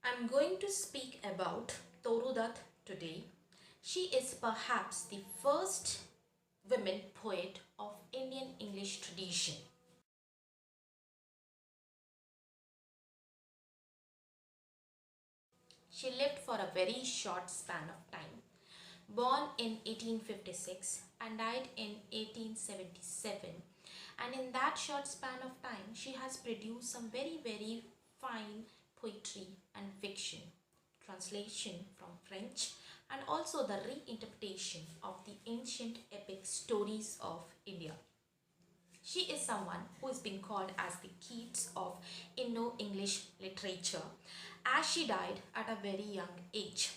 I'm going to speak about Torudat today. She is perhaps the first women poet of Indian English tradition. She lived for a very short span of time. Born in 1856 and died in 1877. And in that short span of time, she has produced some very fine poetry and fiction, translation from French, and also the reinterpretation of the ancient epic stories of India. She is someone who is being called as the Keats of Indo-English literature, as she died at a very young age.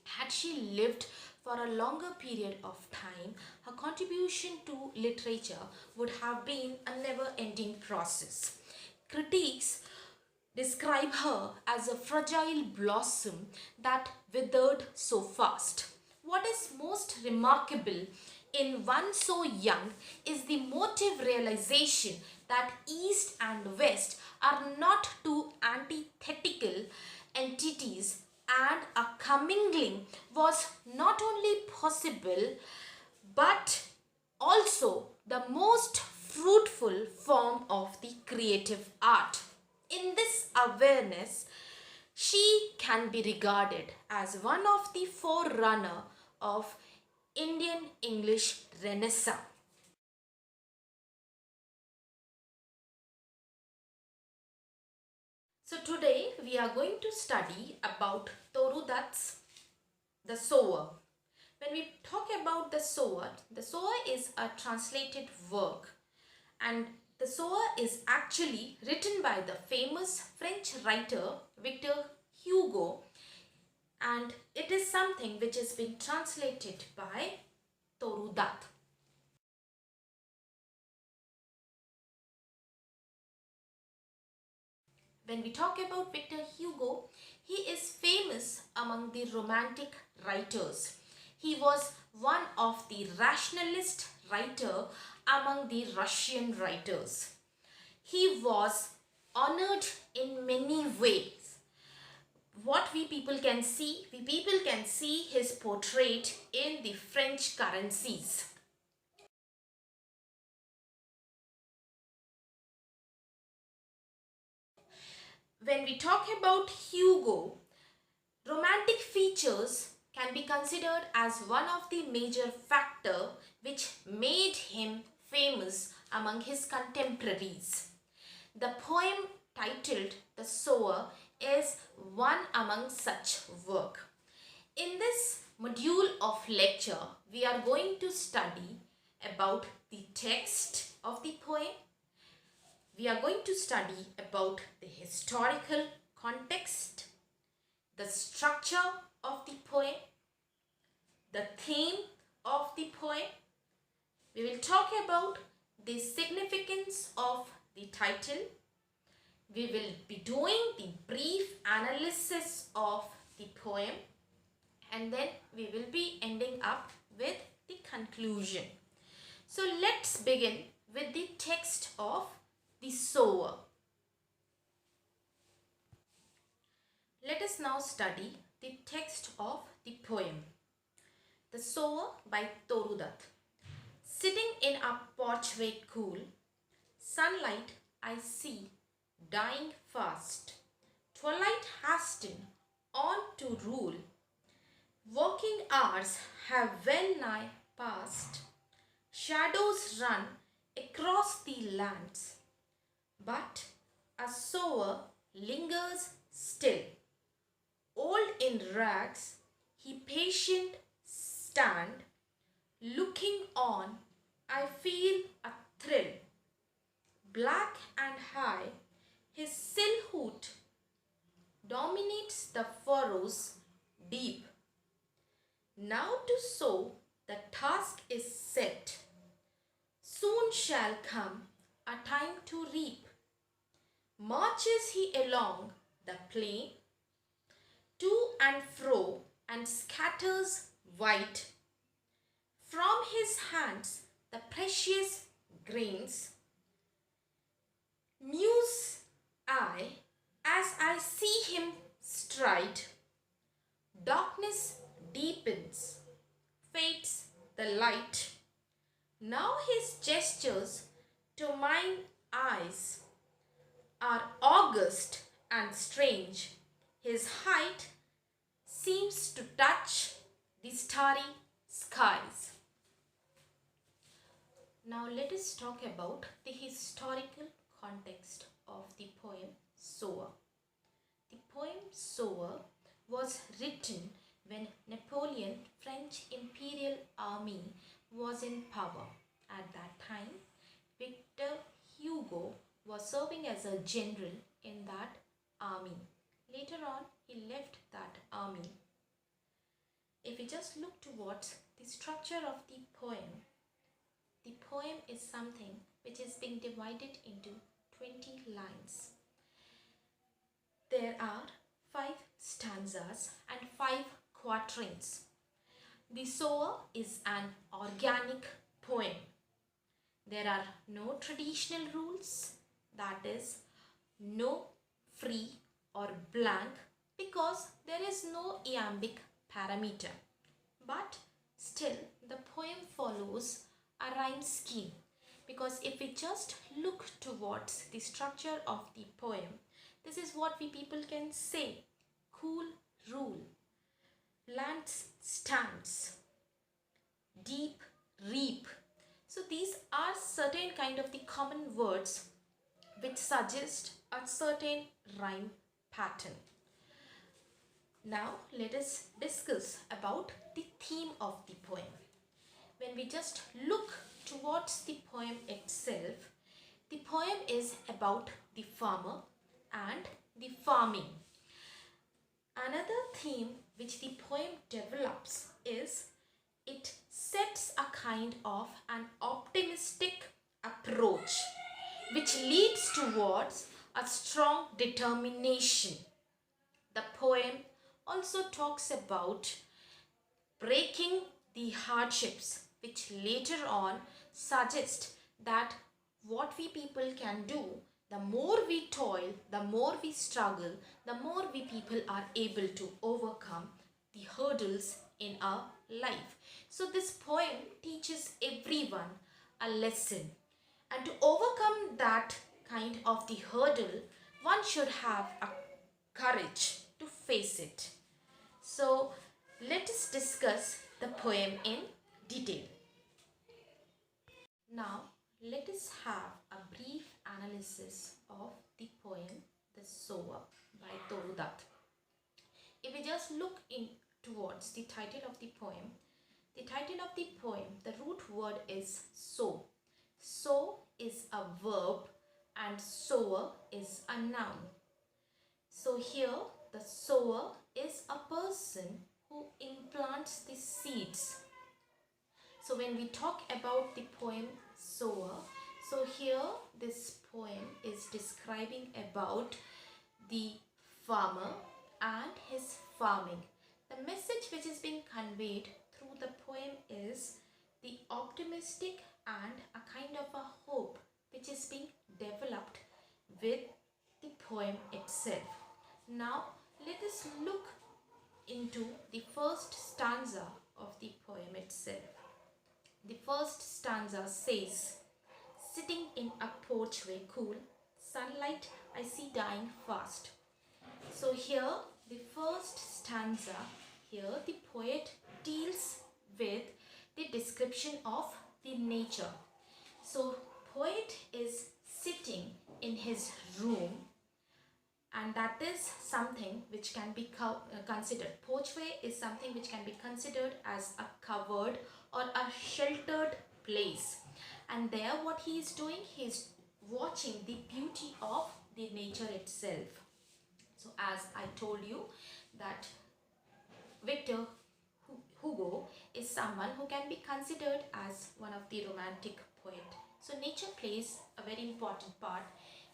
Had she lived for a longer period of time, her contribution to literature would have been a never-ending process. Critics describe her as a fragile blossom that withered so fast. What is most remarkable in one so young is the motive realization that East and West are not two antithetical entities, and a commingling was not only possible but also the most fruitful form of the creative art. In this awareness, she can be regarded as one of the forerunner of Indian English Renaissance. So today we are going to study about Torudat's The Sower. When we talk about the Sower is a translated work, and the Sower is actually written by the famous French writer Victor Hugo, and it is something which is being translated by Torudat. When we talk about Victor Hugo, he is famous among the Romantic writers. He was one of the rationalist writer among the Russian writers. He was honored in many ways. What we people can see his portrait in the French currencies. When we talk about Hugo, romantic features can be considered as one of the major factor which made him famous among his contemporaries. The poem titled The Sower is one among such work. In this module of lecture, we are going to study about the text of the poem. We are going to study about the historical context, the structure of the poem, the theme of the poem. We will talk about the significance of the title. We will be doing the brief analysis of the poem, and then we will be ending up with the conclusion. So let's begin with the text of The Sower. Let us now study the text of the poem. The Sower by Torudat. Sitting in a porchway cool, sunlight I see dying fast. Twilight hasten on to rule. Working hours have well nigh passed. Shadows run across the lands. But a sower lingers still. Old in rags, he patient stand. Looking on, I feel a thrill. Black and high, his silhouette dominates the furrows deep. Now to sow the task is set. Soon shall come a time to reap. Marches he along the plain, to and fro, and scatters white. From his hands the precious grains. Muse I as I see him stride, darkness deepens, fades the light. Now his gestures to mine eyes are august and strange. His height seems to touch the starry skies. Now let us talk about the historical context of the poem Sower. The poem Sower was written when Napoleon French Imperial Army was in power. At that time, Victor Hugo was serving as a general in that army. Later on, he left that army. If we just look towards the structure of the poem is something which is being divided into 20 lines. There are 5 stanzas and 5 quatrains. The Sower is an organic poem. There are no traditional rules, that is, no free or blank, because there is no iambic parameter. But still, the poem follows a rhyme scheme, because if we just look towards the structure of the poem, this is what we people can say: cool rule, land stands, deep reap. So these are certain kind of the common words which suggest a certain rhyme pattern. Now let us discuss about the theme of the poem. When we just look towards the poem itself, the poem is about the farmer and the farming. Another theme which the poem develops is it sets a kind of an optimistic approach which leads towards a strong determination. The poem also talks about breaking the hardships, which later on suggest that what we people can do, the more we toil, the more we struggle, the more we people are able to overcome the hurdles in our life. So this poem teaches everyone a lesson, and to overcome that kind of the hurdle, one should have a courage to face it. So let us discuss the poem in detail. Now let us have a brief analysis of the poem The Sower by Torudat. If we just look in towards the title of the poem, the root word is sow. Sow is a verb and sower is a noun. So here the sower is a person who implants the seeds. So when we talk about the poem Sower, so here this poem is describing about the farmer and his farming. The message which is being conveyed through the poem is the optimistic and a kind of a hope which is being developed with the poem itself. Now let us look into the first stanza of the poem itself. The first stanza says, "Sitting in a porchway cool, sunlight I see dying fast." So here the first stanza, here the poet deals with the description of the nature. So poet is sitting in his room, and that is something which can be considered. Porchway is something which can be considered as a covered or a sheltered place. And there what he is doing, he is watching the beauty of the nature itself. So as I told you that Victor Hugo is someone who can be considered as one of the romantic poet. So nature plays a very important part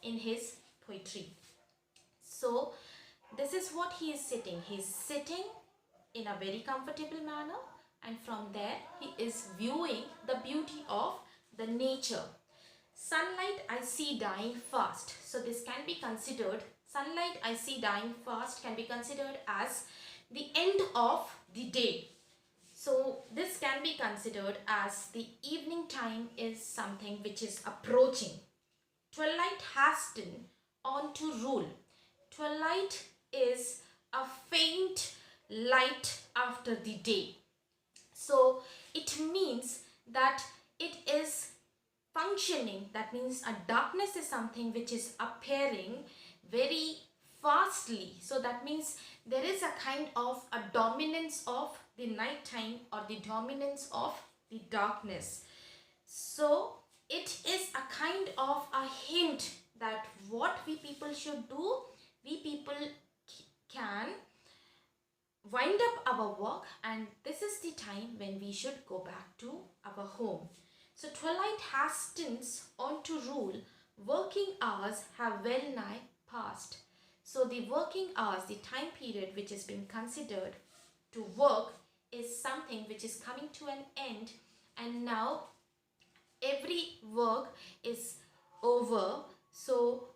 in his poetry. So this is what he is sitting. He is sitting in a very comfortable manner, and from there he is viewing the beauty of the nature. Sunlight I see dying fast. So this can be considered Sunlight I see dying fast can be considered as the end of the day. So this can be considered as the evening time is something which is approaching. Twilight hasten on to rule. Twilight is a faint light after the day. So it means that it is functioning. That means a darkness is something which is appearing very fastly. So that means there is a kind of a dominance of the night time or the dominance of the darkness. So it is a kind of a hint that what we people should do, we people can wind up our work, and this is the time when we should go back to our home. So twilight hastens on to rule, working hours have well nigh passed. So the working hours, the time period which has been considered to work, is something which is coming to an end, and now every work is over. So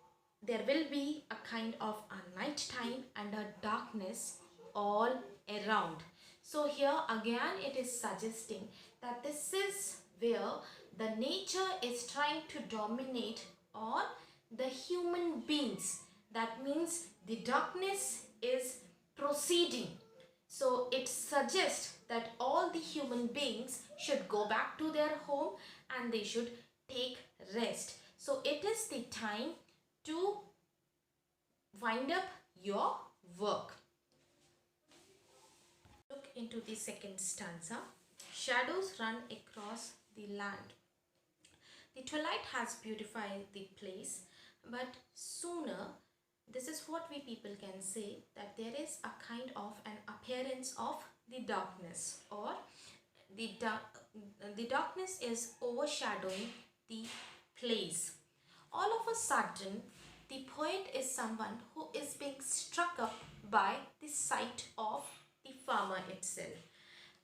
there will be a kind of a night time and a darkness all around. So here again it is suggesting that this is where the nature is trying to dominate on the human beings. That means the darkness is proceeding. So it suggests that all the human beings should go back to their home and they should take rest. So it is the time to wind up your work. Look into the second stanza. Shadows run across the land. The twilight has beautified the place, but sooner, this is what we people can say, that there is a kind of an appearance of the darkness, or the darkness is overshadowing the place. All of a sudden, the poet is someone who is being struck up by the sight of the farmer itself.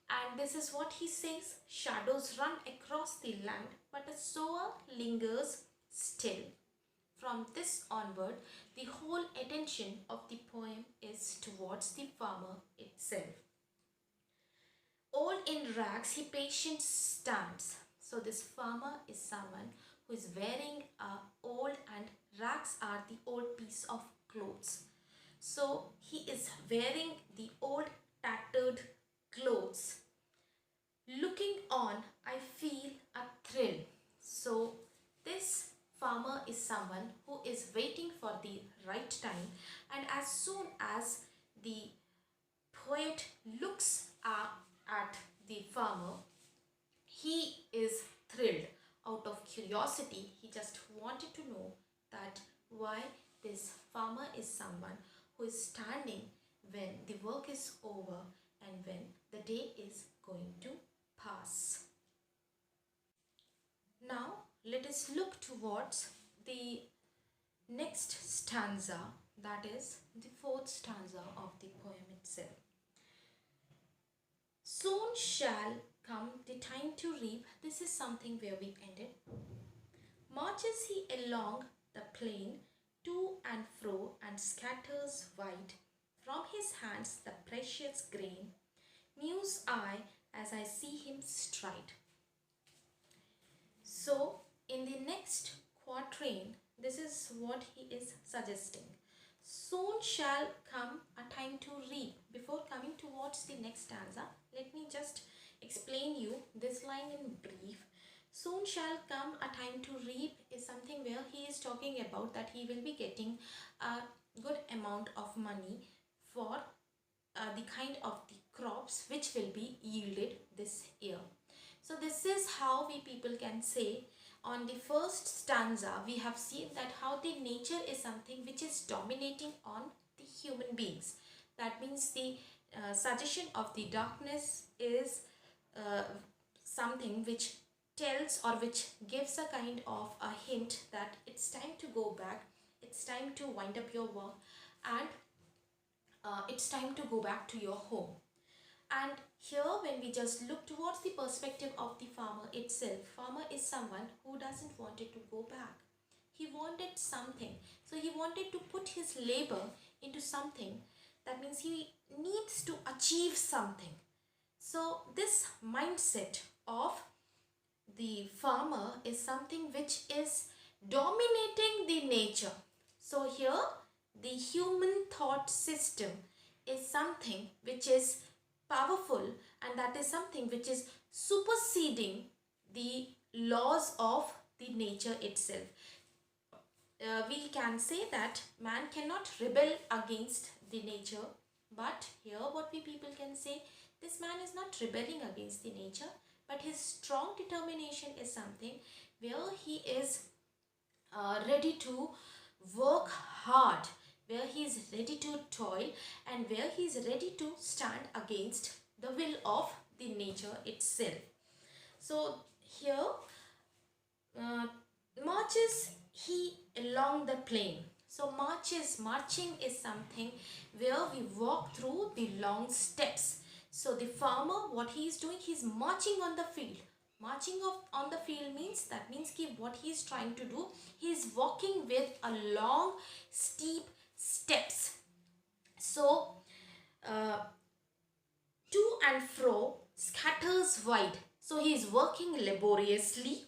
And this is what he says: shadows run across the land, but a sower lingers still. From this onward, the whole attention of the poem is towards the farmer itself. Old in rags, he patient stands. So this farmer is someone who is wearing a old, and rags are the old piece of clothes. So he is wearing the old tattered clothes. Looking on, I feel a thrill. So this farmer is someone who is waiting for the right time, and as soon as the poet looks at the farmer, he is thrilled. Out of curiosity, he just wanted to know that why this farmer is someone who is standing when the work is over and when the day is going to pass. Now let us look towards the next stanza, that is the fourth stanza of the poem itself. Soon shall come the time to reap. This is something where we ended. Marches he along the plain to and fro, and scatters wide from his hands the precious grain. Muse I as I see him stride. So in the next quatrain, this is what he is suggesting. Soon shall come a time to reap. Before coming towards the next stanza, let me just explain you this line in brief. Soon shall come a time to reap is something where he is talking about that he will be getting a good amount of money for the kind of the crops which will be yielded this year. So this is how we people can say. On the first stanza, we have seen that how the nature is something which is dominating on the human beings. That means the suggestion of the darkness is something which tells or which gives a kind of a hint that it's time to go back, it's time to wind up your work, and it's time to go back to your home. And here when we just look towards the perspective of the farmer itself, farmer is someone who doesn't want it to go back. He wanted something. So he wanted to put his labor into something. That means he needs to achieve something. So this mindset of the farmer is something which is dominating the nature. So here the human thought system is something which is powerful, and that is something which is superseding the laws of the nature itself. We can say that man cannot rebel against the nature, but here what we people can say, this man is not rebelling against the nature, but his strong determination is something where he is ready to work hard, where he is ready to toil, and where he is ready to stand against the will of the nature itself. So here uh, marches he along the plain. So marching is something where we walk through the long steps. So the farmer, what he is doing, he is marching on the field. Marching on the field means, that means what he is trying to do, he is walking with a long steep steps. So uh, to and fro scatters wide. So he is working laboriously.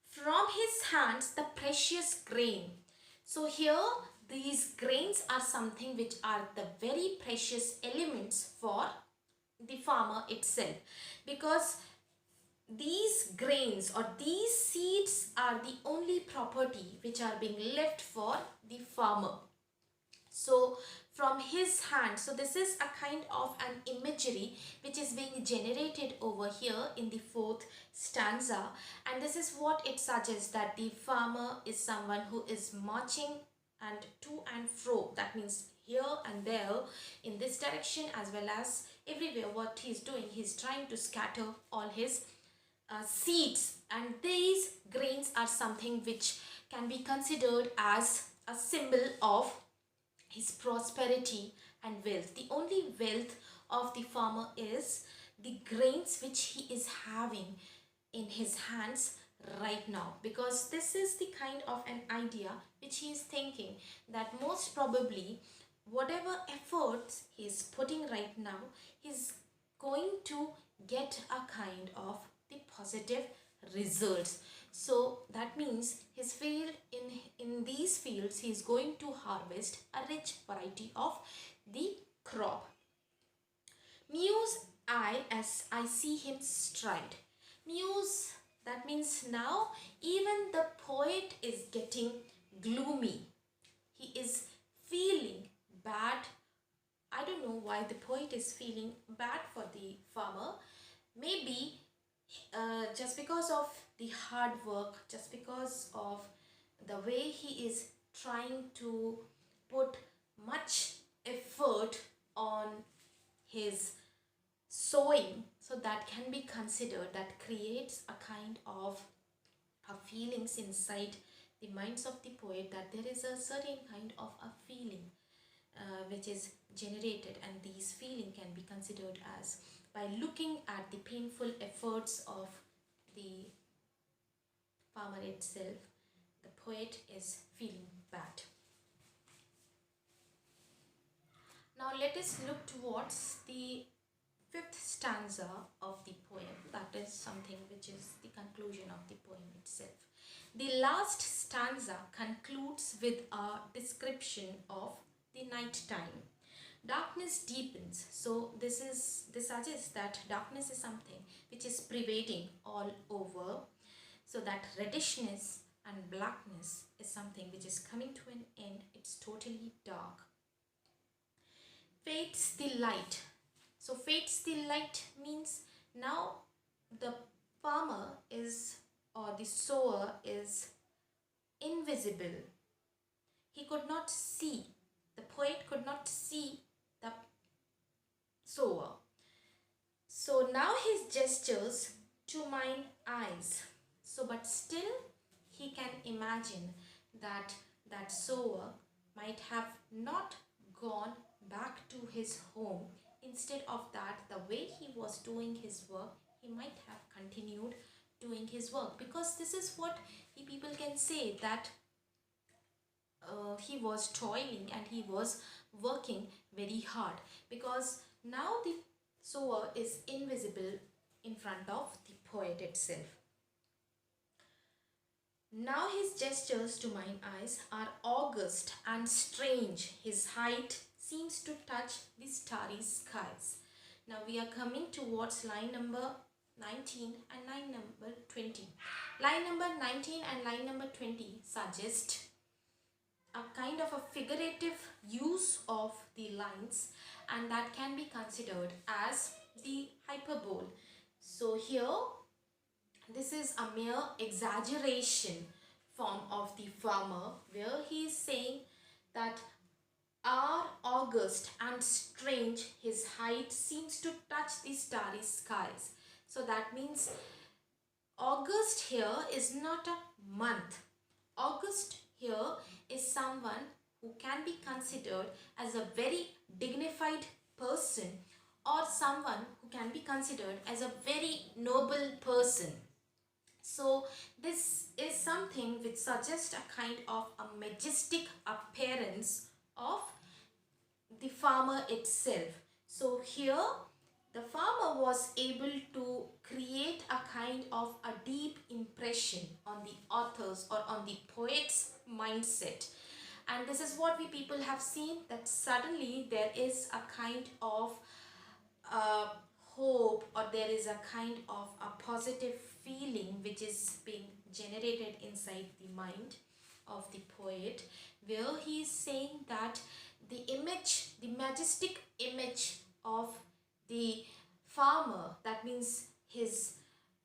From his hands the precious grain. So here these grains are something which are the very precious elements for the farmer itself, because these grains or these seeds are the only property which are being left for the farmer. So from his hand, so this is a kind of an imagery which is being generated over here in the fourth stanza, and this is what it suggests, that the farmer is someone who is marching and to and fro, that means here and there in this direction as well as everywhere. What he is doing, he is trying to scatter all his seeds, and these grains are something which can be considered as a symbol of his prosperity and wealth. The only wealth of the farmer is the grains which he is having in his hands right now, because this is the kind of an idea which he is thinking, that most probably whatever efforts he is putting right now, he's going to get a kind of the positive results. So that means his field, in these fields he is going to harvest a rich variety of the crop. Muse I as I see him stride. Muse, that means now even the poet is getting gloomy. He is feeling bad. I don't know why the poet is feeling bad for the farmer. Maybe just because of the hard work, just because of the way he is trying to put much effort on his sowing, so that can be considered, that creates a kind of feelings inside the minds of the poet, that there is a certain kind of a feeling which is generated, and these feeling can be considered as, by looking at the painful efforts of the farmer itself, the poet is feeling bad. Now let us look towards the fifth stanza of the poem, that is something which is the conclusion of the poem itself. The last stanza concludes with a description of the night time. Darkness deepens. So this suggests that darkness is something which is pervading all over. So that reddishness and blackness is something which is coming to an end. It's totally dark. Fades the light. So fades the light means now the farmer is, or the sower is invisible. He could not see. The poet could not see the sower. So now his gestures to mine eyes. So but still he can imagine that that sower might have not gone back to his home. Instead of that, the way he was doing his work, he might have continued doing his work, because this is what the people can say, that he was toiling and he was working very hard, because now the sower is invisible in front of the poet itself. Now his gestures to mine eyes are august and strange. His height seems to touch the starry skies. Now we are coming towards line number 19 and line number 20. Line number 19 and line number 20 suggest a kind of a figurative use of the lines, and that can be considered as the hyperbole. So here this is a mere exaggeration form of the farmer, where he is saying that are august and strange, his height seems to touch the starry skies. So that means August here is not a month. August here is someone who can be considered as a very dignified person, or someone who can be considered as a very noble person. So this is something which suggests a kind of a majestic appearance of the farmer itself. So here the farmer was able to create a kind of a deep impression on the author's or on the poet's mindset. And this is what we people have seen, that suddenly there is a kind of hope, or there is a kind of a positive feeling which is being generated inside the mind of the poet, where he is saying that the image, the majestic image of the farmer, that means his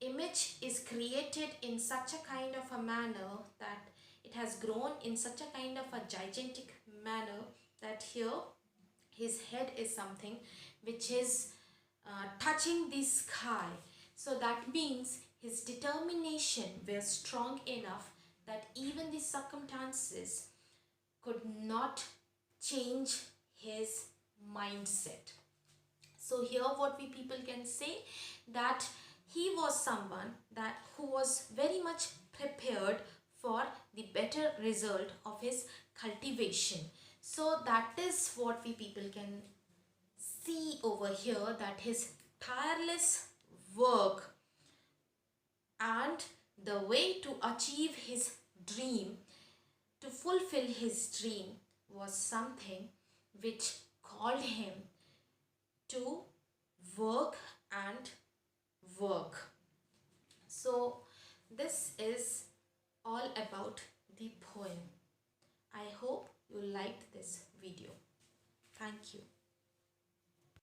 image is created in such a kind of a manner that it has grown in such a kind of a gigantic manner, that here his head is something which is touching the sky. So that means his determination was strong enough that even the circumstances could not change his mindset. So here what we people can say, that he was someone that who was very much prepared for the better result of his cultivation. So that is what we people can see over here, that his tireless work and the way to achieve his dream, to fulfill his dream, was something which called him to work and work. So this is all about the poem. I hope you liked this video. Thank you.